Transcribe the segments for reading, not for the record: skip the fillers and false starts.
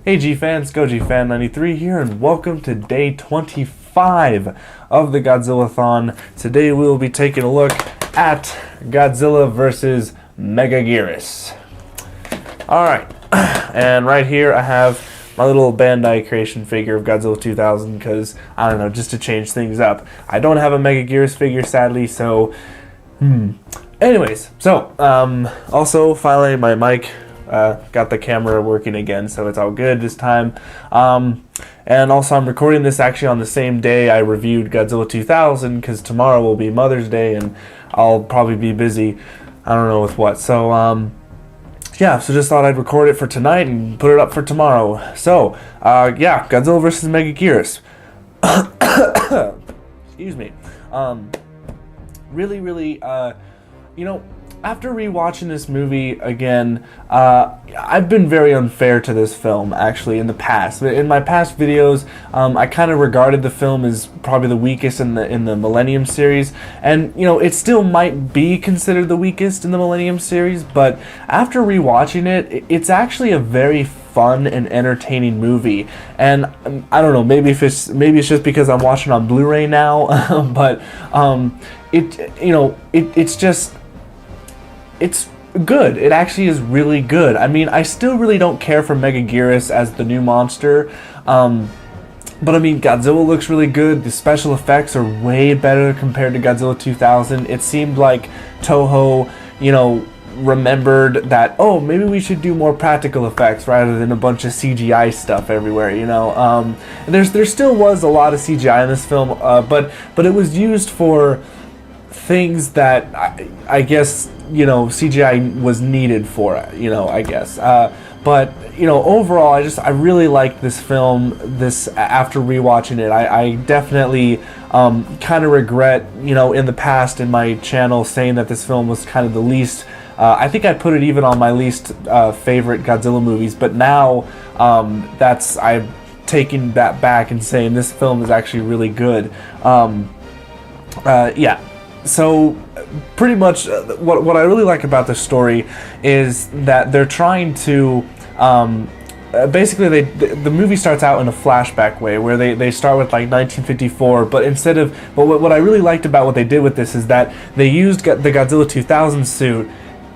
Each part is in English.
Hey G-Fans, GojiFan93 here, and welcome to day 25 of the Godzilla-thon. Today we will be taking a look at Godzilla vs. Megagurius. Alright, and right here I have my little Bandai creation figure of Godzilla 2000 because, I don't know, just to change things up. I don't have a Megagurius figure, sadly, so, Anyways, so, also, finally, my mic got the camera working again, so it's all good this time. And also, I'm recording this actually on the same day I reviewed Godzilla 2000, because tomorrow will be Mother's Day, and I'll probably be busy, I don't know with what. So, yeah, so just thought I'd record it for tonight and put it up for tomorrow. So, yeah, Godzilla vs. Megagurius. Excuse me. Really, you know, after rewatching this movie again, I've been very unfair to this film, actually, in the past. In my past videos, I kind of regarded the film as probably the weakest in the Millennium series, and, you know, it still might be considered the weakest in the Millennium series, but after rewatching it, it's actually a very fun and entertaining movie. And I don't know, maybe it's just because I'm watching on Blu-ray now, but it's good. It actually is really good. I mean, I still really don't care for Megagurius as the new monster, but I mean, Godzilla looks really good. The special effects are way better compared to Godzilla 2000. It seemed like Toho, you know, remembered that, oh, maybe we should do more practical effects rather than a bunch of CGI stuff everywhere, you know. There still was a lot of CGI in this film, but it was used for things that I guess, you know, CGI was needed for, you know, I guess. But, you know, overall, I really liked this film. After rewatching it, I definitely kind of regret, you know, in the past in my channel saying that this film was kind of the least. I think I put it even on my least favorite Godzilla movies, but now I'm taking that back and saying this film is actually really good. Yeah. So, pretty much, what I really like about this story is that they're trying to, basically, the movie starts out in a flashback way, where they start with, like, 1954, but what I really liked about what they did with this is that they used the Godzilla 2000 suit,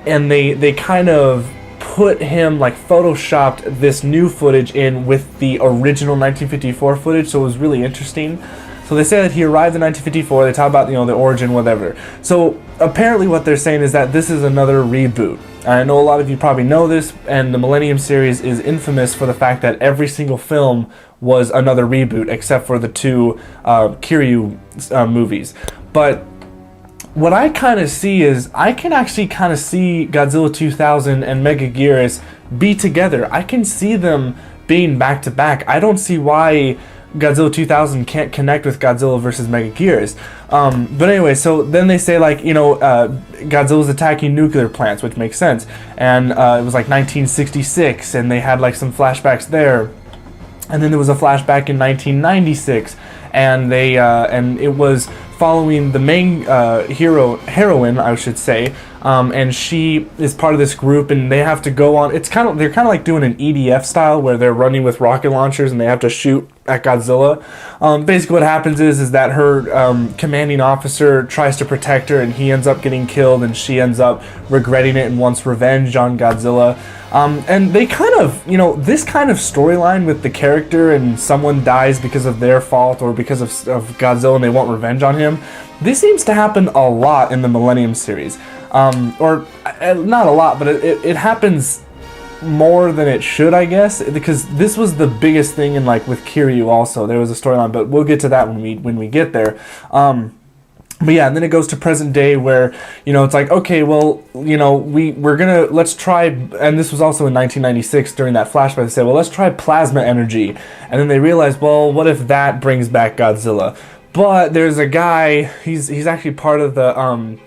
and they kind of put him, like, photoshopped this new footage in with the original 1954 footage, so it was really interesting. So they say that he arrived in 1954, they talk about, you know, the origin, whatever. So apparently what they're saying is that this is another reboot. I know a lot of you probably know this, and the Millennium series is infamous for the fact that every single film was another reboot, except for the two Kiryu movies. But what I kind of see is, I can actually kind of see Godzilla 2000 and Megagurius be together. I can see them being back to back. I don't see why Godzilla 2000 can't connect with Godzilla vs. Megagurius. But anyway, so then they say, like, you know, Godzilla's attacking nuclear plants, which makes sense. And it was like 1966, and they had like some flashbacks there. And then there was a flashback in 1996, and it was following the main heroine, I should say, and she is part of this group, and they have to go on. They're kind of like doing an EDF style, where they're running with rocket launchers and they have to shoot at Godzilla. Basically, what happens is that her commanding officer tries to protect her, and he ends up getting killed, and she ends up regretting it and wants revenge on Godzilla. And they kind of, you know, this kind of storyline with the character and someone dies because of their fault or because of Godzilla and they want revenge on him, this seems to happen a lot in the Millennium series. Or not a lot, but it happens more than it should, I guess, because this was the biggest thing in, like, with Kiryu also. There was a storyline, but we'll get to that when we get there. But yeah, and then it goes to present day where, you know, it's like, okay, well, you know, let's try, and this was also in 1996 during that flashback, they said, well, let's try plasma energy. And then they realized, well, what if that brings back Godzilla? But there's a guy, he's actually part of the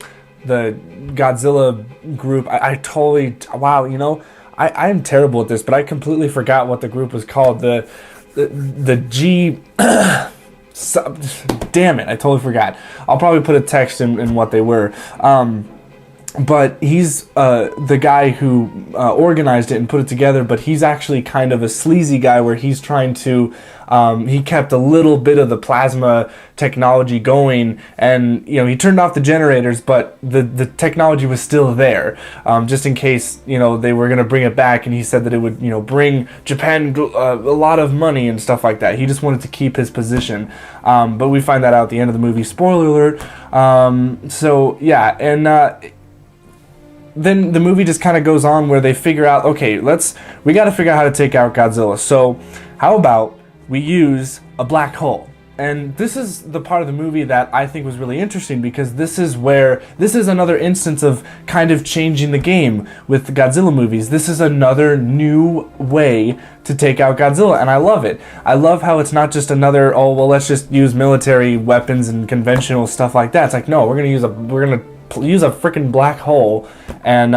Godzilla group. I totally, wow, you know, I am terrible at this, but I completely forgot what the group was called. The G... damn it, I totally forgot. I'll probably put a text in what they were. but he's the guy who organized it and put it together, but he's actually kind of a sleazy guy where he's trying to, he kept a little bit of the plasma technology going, and, you know, he turned off the generators, but the technology was still there, just in case, you know, they were going to bring it back, and he said that it would, you know, bring Japan a lot of money and stuff like that. He just wanted to keep his position, but we find that out at the end of the movie, spoiler alert. So, yeah, and then the movie just kind of goes on where they figure out, okay, we got to figure out how to take out Godzilla. So how about we use a black hole? And this is the part of the movie that I think was really interesting, because this is another instance of kind of changing the game with the Godzilla movies. This is another new way to take out Godzilla, and I love it. I love how it's not just another, oh, well, let's just use military weapons and conventional stuff like that. It's like, no, we're gonna use a freaking black hole, and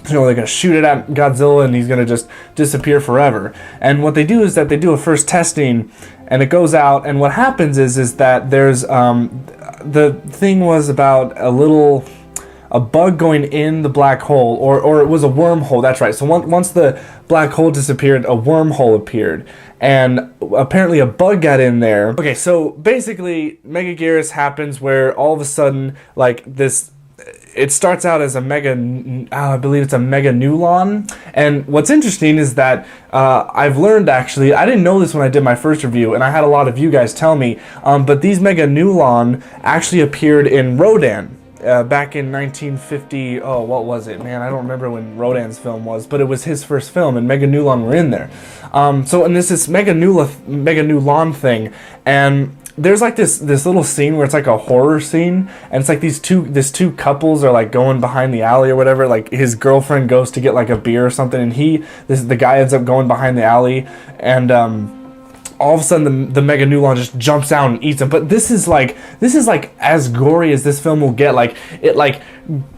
you know, they're gonna shoot it at Godzilla, and he's gonna just disappear forever. And what they do is that they do a first testing, and it goes out, and what happens is that there's the thing was about a bug going in the black hole, or it was a wormhole. That's right. So once the black hole disappeared, a wormhole appeared, and apparently a bug got in there. Okay, so basically, Megagurius happens where all of a sudden, like this, it starts out as I believe it's a Meganulon. And what's interesting is that I've learned, actually, I didn't know this when I did my first review, and I had a lot of you guys tell me, but these Meganulon actually appeared in Rodan. Back in 1950, what was it? Man, I don't remember when Rodan's film was, but it was his first film, and Meganulon were in there. And this is Meganulon thing, and there's like this little scene where it's like a horror scene, and it's like these two couples are like going behind the alley or whatever. Like his girlfriend goes to get like a beer or something, and the guy ends up going behind the alley, and all of a sudden the Meganulon just jumps out and eats him. But this is like as gory as this film will get. Like it like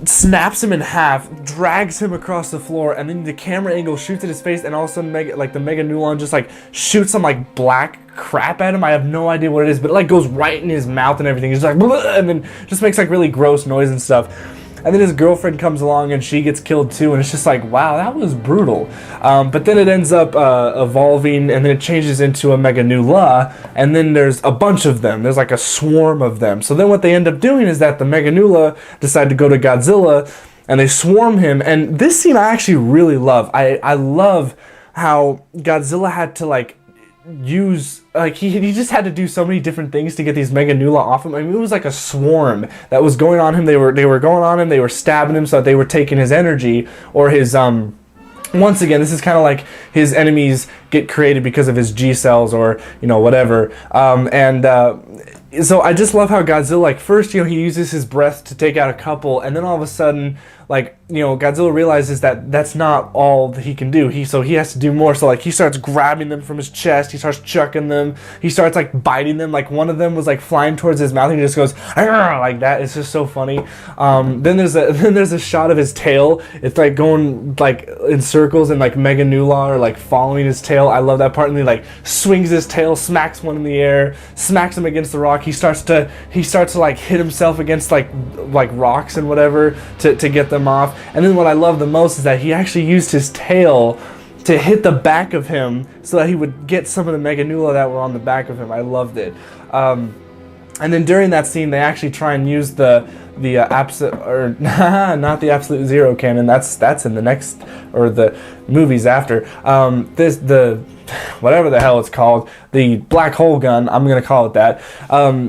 snaps him in half, drags him across the floor, and then the camera angle shoots at his face, and all of a sudden the Meganulon just like shoots some like black crap at him. I have no idea what it is, but it like goes right in his mouth and everything. He's like, and then just makes like really gross noise and stuff. And then his girlfriend comes along and she gets killed too, and it's just like, wow, that was brutal. But then it ends up evolving, and then it changes into a Meganula, and then there's a bunch of them. There's like a swarm of them. So then what they end up doing is that the Meganula decide to go to Godzilla, and they swarm him. And this scene I actually really love. I love how Godzilla had to like use, like he just had to do so many different things to get these Meganula off him. I mean, it was like a swarm that was going on him. They were going on him. They were stabbing him, so that they were taking his energy, or his once again, this is kind of like his enemies get created because of his G cells, or you know, whatever. So I just love how Godzilla, like, first, you know, he uses his breath to take out a couple, and then all of a sudden, like, you know, Godzilla realizes that that's not all that he can do. So he has to do more. So like he starts grabbing them from his chest. He starts chucking them. He starts like biting them. Like one of them was like flying towards his mouth, and he just goes like that. It's just so funny. Then there's a shot of his tail. It's like going like in circles, and like Meganula are like following his tail. I love that part. And he like swings his tail, smacks one in the air, smacks him against the rock. He starts to like hit himself against like rocks and whatever to get them off. And then what I love the most is that he actually used his tail to hit the back of him so that he would get some of the Meganula that were on the back of him. I loved it. And then during that scene, they actually try and use the not the Absolute Zero cannon. That's in the next, or the movies after. Whatever the hell it's called, the black hole gun, I'm gonna call it that.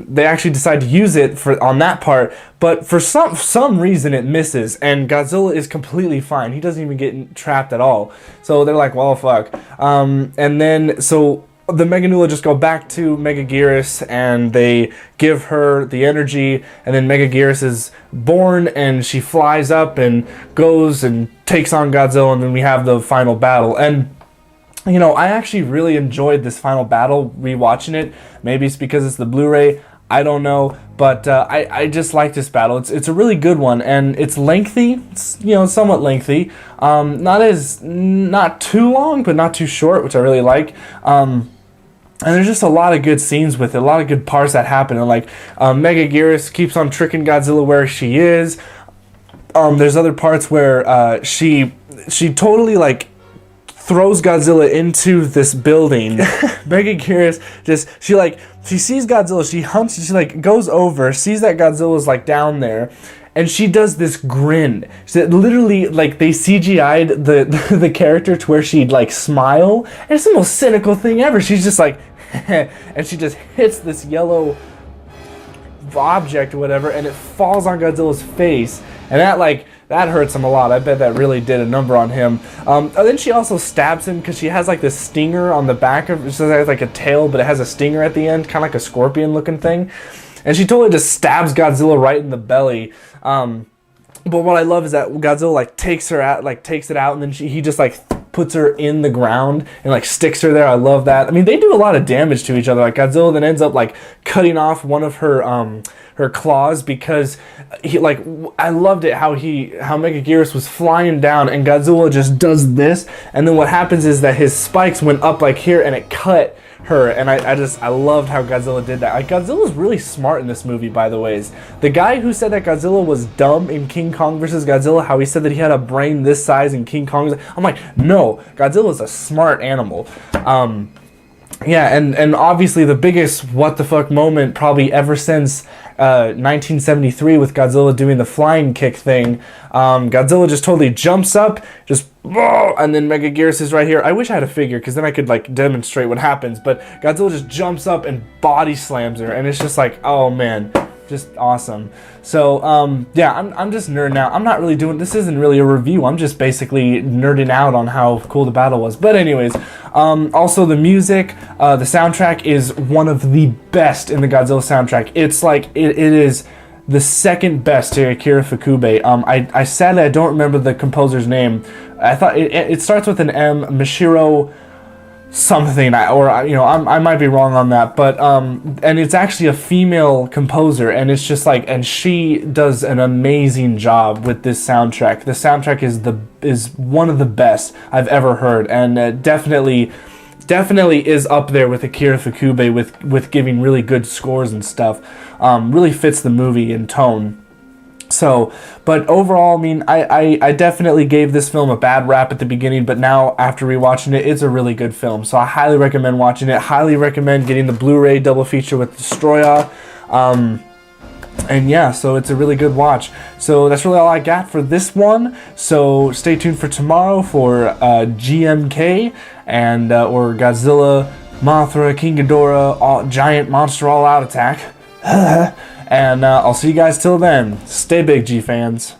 They actually decide to use it on that part, but for some reason it misses, and Godzilla is completely fine. He doesn't even get trapped at all. So they're like, well, fuck. And then so the Meganula just go back to Megagurius, and they give her the energy, and then Megagurius is born, and she flies up and goes and takes on Godzilla, and then we have the final battle. And you know, I actually really enjoyed this final battle, rewatching it. Maybe it's because it's the Blu-ray, I don't know, but I just like this battle. It's a really good one, and it's lengthy. It's, you know, somewhat lengthy. Not too long, but not too short, which I really like. And there's just a lot of good scenes with it, a lot of good parts that happen. And like Megagurius keeps on tricking Godzilla where she is. There's other parts where she totally like throws Godzilla into this building. Megagurius she sees Godzilla, she hunts, she like goes over, sees that Godzilla's like down there, and she does this grin. She literally like they CGI'd the character to where she'd like smile, and it's the most cynical thing ever. She's just like and she just hits this yellow object or whatever, and it falls on Godzilla's face, and that hurts him a lot. I bet that really did a number on him. Then she also stabs him because she has like this stinger on the back of it. So it has like a tail, but it has a stinger at the end, kind of like a scorpion looking thing. And she totally just stabs Godzilla right in the belly. But what I love is that Godzilla like takes it out, and then he just like puts her in the ground and like sticks her there. I love that. I mean, they do a lot of damage to each other. Like Godzilla then ends up like cutting off one of her claws because I loved it how Megagurius was flying down and Godzilla just does this, and then what happens is that his spikes went up like here and it cut her, and I loved how Godzilla did that. Like Godzilla's really smart in this movie, by the ways. The guy who said that Godzilla was dumb in King Kong vs. Godzilla, how he said that he had a brain this size in King Kong, I'm like, no, Godzilla's a smart animal. Yeah, and obviously the biggest what the fuck moment probably ever since 1973 with Godzilla doing the flying kick thing. Godzilla just totally jumps up, and then Megagurius is right here. I wish I had a figure because then I could like demonstrate what happens, but Godzilla just jumps up and body slams her, and it's just like, oh man, just awesome. So yeah, I'm just nerding out. I'm not really doing, this isn't really a review, I'm just basically nerding out on how cool the battle was. But anyways, also the music, the soundtrack is one of the best in the Godzilla soundtrack. It's like it is the second best to Akira Ifukube. I sadly I don't remember the composer's name. I thought it starts with an M, Mishiro something, I might be wrong on that, but and it's actually a female composer, and it's just like, and she does an amazing job with this soundtrack. The soundtrack is one of the best I've ever heard, and definitely is up there with Akira Ifukube with giving really good scores and stuff. Really fits the movie in tone. So, but overall, I mean, I definitely gave this film a bad rap at the beginning, but now after rewatching it, it's a really good film. So I highly recommend watching it. Highly recommend getting the Blu-ray double feature with Destroya. And yeah, so it's a really good watch. So that's really all I got for this one. So stay tuned for tomorrow for GMK and or Godzilla, Mothra, King Ghidorah, Giant Monster All Out Attack. And I'll see you guys till then. Stay big, G fans.